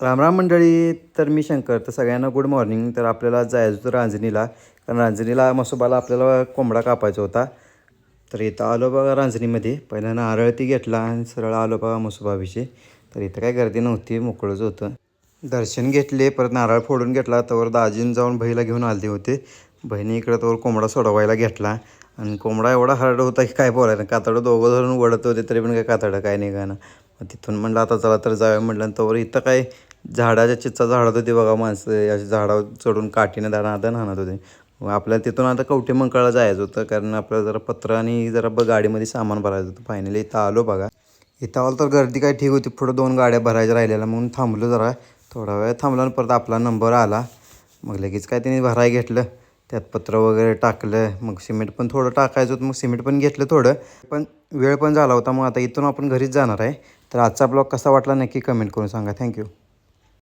रामराम मंडळी. तर मी शंकर. तर सगळ्यांना गुड मॉर्निंग. तर आपल्याला जायचं होतं रांजणीला, कारण रांजणीला मसोबाला आपल्याला कोंबडा कापायचा होता. तर इथं आलो बघा रांजणीमध्ये. पहिला नारळ ती घेतला आणि सरळ आलो बघा मसोबाविषयी. तर इथं काय गर्दी नव्हती, मोकळंच होतं. दर्शन घेतले, परत नारळ फोडून घेतला. तवर दाजीन जाऊन बहिला घेऊन आले होते. बहिणी इकडं तवर कोंबडा सोडवायला घेतला आणि कोंबडा एवढा हार्ड होता की काय बोलायला. कातडं दोघं धरून वडत होते तरी पण काय कातडं काय निघाना. मग तिथून म्हणलं आता चला तर जाऊया म्हटलं. तवर इथं काय झाडाच्या चिच्चा झाडत होती बघा माणसं, अशी झाडावर चढून काठीनं दादा हाणत होते. मग आपल्याला तिथून आता कवठेमंकाळला जायचं होतं, कारण आपल्याला जरा पत्र आणि जरा गाडीमध्ये सामान भरायचं होतं. फायनली इथं आलो बघा. इथं आलं तर गर्दी काय ठीक होती. पुढं 2 गाड्या भरायच्या राहिलेल्या म्हणून थांबलो जरा. थोडा वेळ थांबला आणि परत आपला नंबर आला. मग लगेच काय त्यांनी भराय घेतलं. त्यात पत्र वगैरे टाकलं. मग सिमेंट पण थोडं टाकायचं होतं, मग सिमेंट पण घेतलं थोडं. पण वेळ पण झाला होता. मग आता इथून आपण घरीच जाणार आहे. तर आजचा ब्लॉग कसा वाटला नक्की कमेंट करून सांगा. थँक्यू.